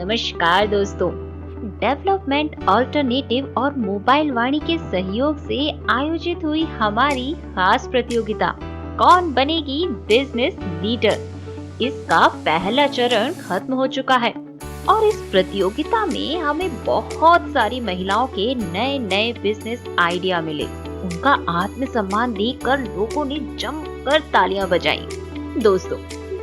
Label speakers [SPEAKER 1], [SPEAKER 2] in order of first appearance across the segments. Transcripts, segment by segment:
[SPEAKER 1] नमस्कार दोस्तों। Development alternative और मोबाइल वाणी के सहयोग से आयोजित हुई हमारी खास प्रतियोगिता कौन बनेगी बिजनेस लीडर, इसका पहला चरण खत्म हो चुका है और इस प्रतियोगिता में हमें बहुत सारी महिलाओं के नए नए बिजनेस आइडिया मिले। उनका आत्मसम्मान देखकर लोगों ने जमकर तालियां बजाई। दोस्तों,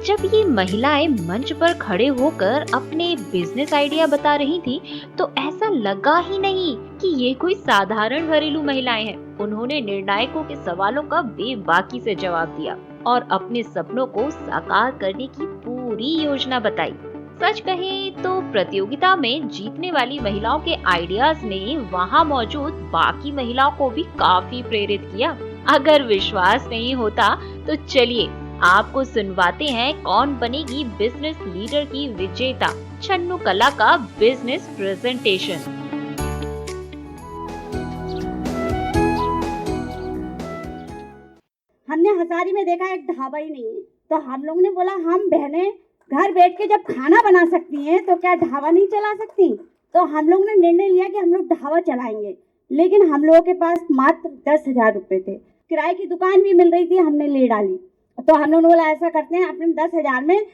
[SPEAKER 1] जब ये महिलाएं मंच पर खड़े होकर अपने बिजनेस आइडिया बता रही थी, तो ऐसा लगा ही नहीं कि ये कोई साधारण घरेलू महिलाएं हैं। उन्होंने निर्णायकों के सवालों का बेबाकी से जवाब दिया और अपने सपनों को साकार करने की पूरी योजना बताई। सच कहें तो प्रतियोगिता में जीतने वाली महिलाओं के आइडियाज ने वहाँ मौजूद बाकी महिलाओं को भी काफी प्रेरित किया। अगर विश्वास नहीं होता तो चलिए आपको सुनवाते हैं कौन बनेगी बिजनेस लीडर की विजेता छन्नू कला का बिजनेस प्रेजेंटेशन।
[SPEAKER 2] हमने हजारी में देखा एक ढाबा ही नहीं है, तो हम लोग ने बोला हम बहनें घर बैठ के जब खाना बना सकती हैं तो क्या ढाबा नहीं चला सकती। तो हम लोग ने निर्णय लिया कि हम लोग ढाबा चलाएंगे, लेकिन हम लोगों के पास मात्र 10,000 रुपये थे। किराए की दुकान भी मिल रही थी, हमने ले डाली। तो हम लोगों ने बोला ऐसा करते हैं, अपने 10,000 में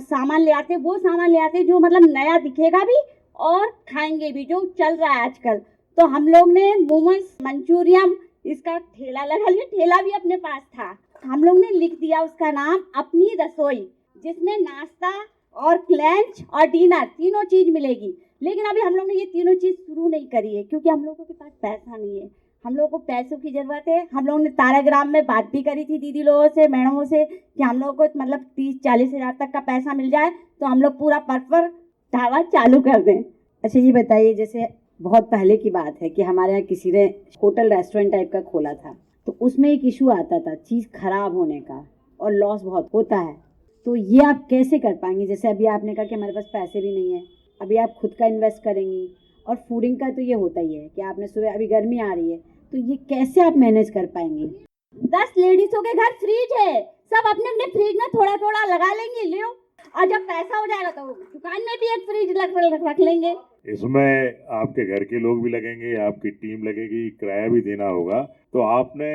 [SPEAKER 2] सामान ले आते, वो सामान ले आते जो मतलब नया दिखेगा भी और खाएंगे भी, जो चल रहा है आजकल। तो हम लोग ने मोमोज, मंचूरियन, इसका ठेला लगा लिया। ठेला भी अपने पास था। हम लोग ने लिख दिया उसका नाम अपनी रसोई, जिसमें नाश्ता और लंच और डिनर तीनों चीज मिलेगी। लेकिन अभी हम लोग ने ये तीनों चीज शुरू नहीं करी है, क्योंकि हम लोगों के पास पैसा नहीं है। हम लोगों को पैसों की जरूरत है। हम लोगों ने ताराग्राम में बात भी करी थी दीदी लोगों से, मैडमों से, कि हम लोगों को मतलब 30-40 हज़ार तक का पैसा मिल जाए तो हम लोग पूरा प्रॉपर ढाबा चालू कर दें।
[SPEAKER 3] अच्छा, ये बताइए, जैसे बहुत पहले की बात है कि हमारे यहाँ किसी ने होटल रेस्टोरेंट टाइप का खोला था, तो उसमें एक इशू आता था चीज़ खराब होने का और लॉस बहुत होता है। तो ये आप कैसे कर पाएंगे? जैसे अभी आपने कहा कि हमारे पास पैसे भी नहीं है, अभी आप खुद का इन्वेस्ट करेंगी, और फूडिंग का तो ये होता ही है कि आपने सुबह, अभी गर्मी आ रही है, तो ये कैसे आप मैनेज कर पाएंगी?
[SPEAKER 2] 10 लेडीजों के घर फ्रिज है, सब अपने अपने फ्रिज में थोड़ा थोड़ा लगा लेंगे, ले लो, और जब पैसा हो जाएगा तो दुकान में भी एक फ्रिज रख लेंगे।
[SPEAKER 4] इसमें आपके घर के लोग भी लगेंगे, आपकी टीम लगेगी, किराया भी देना होगा। तो आपने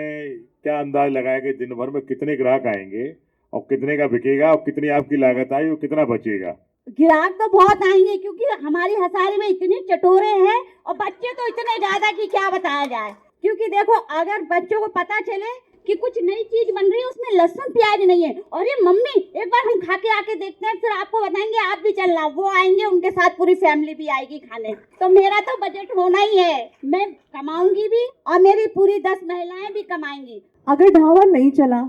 [SPEAKER 4] क्या अंदाज लगाया कि दिन भर में कितने ग्राहक आएंगे और कितने का बिकेगा और कितनी आपकी लागत आई और कितना बचेगा?
[SPEAKER 2] ग्राहक तो बहुत आएंगे, क्योंकि हमारी हसारी में इतने चटोरे हैं और बच्चे तो इतने ज्यादा कि क्या बताया जाए। क्योंकि देखो, अगर बच्चों को पता चले कि कुछ नई चीज बन रही है, उसमें लहसुन प्याज नहीं है, और ये मम्मी एक बार हम खा के आके देखते हैं, फिर आपको बताएंगे, आप भी चलना। वो आएंगे, उनके साथ पूरी फैमिली भी आएगी खाने। तो मेरा तो बजट होना ही है, मैं कमाऊंगी भी और मेरी पूरी 10 महिलाएं भी कमाएंगी।
[SPEAKER 5] अगर ढाबा नहीं चला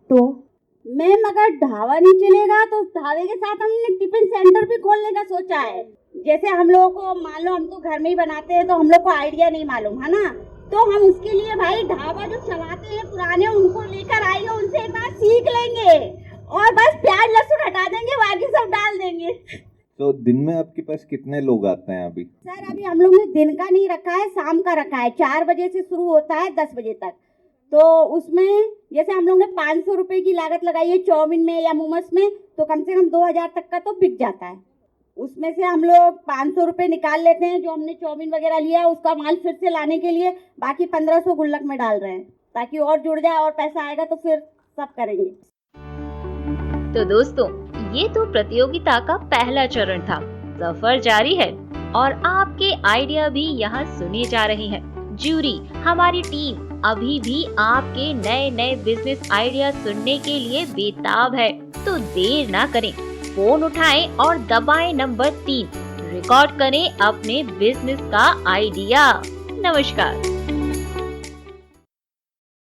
[SPEAKER 5] तो?
[SPEAKER 2] मैम, अगर ढाबा नहीं चलेगा तो ढाबे के साथ हमने टिफिन सेंटर भी खोलने का सोचा है। जैसे हम लोगों को, मान लो हम तो घर में ही बनाते हैं, तो हम लोग को आइडिया नहीं मालूम है ना, तो हम उसके लिए भाई ढाबा जो चलाते हैं पुराने, उनको लेकर आएंगे, उनसे एक बार सीख लेंगे और बस प्याज लहसुन हटा देंगे, बाकी सब डाल देंगे।
[SPEAKER 6] तो दिन में आपके पास कितने लोग आते हैं अभी?
[SPEAKER 2] सर, अभी हम लोग ने दिन का नहीं रखा है, शाम का रखा है। 4 बजे से शुरू होता है 10 बजे तक। तो उसमें जैसे हम लोग ने 500 रुपए की लागत लगाई है चाउमीन में या मोमोस में, तो कम से कम 2,000 तक का तो बिक जाता है। उसमें से हम लोग 500 रुपये निकाल लेते हैं, जो हमने चाउमीन वगैरह लिया है उसका माल फिर से लाने के लिए। बाकी 1500 गुल्लक में डाल रहे हैं, ताकि और जुड़ जाए और पैसा आएगा तो फिर सब करेंगे।
[SPEAKER 1] तो दोस्तों, ये तो प्रतियोगिता का पहला चरण था। सफर जारी है और आपके आइडिया भी यहाँ सुने जा रहे हैं। जूरी, हमारी टीम अभी भी आपके नए नए बिजनेस आइडिया सुनने के लिए बेताब है। तो देर ना करें, फोन उठाएं और दबाएं नंबर 3। रिकॉर्ड करें अपने बिजनेस का आइडिया। नमस्कार।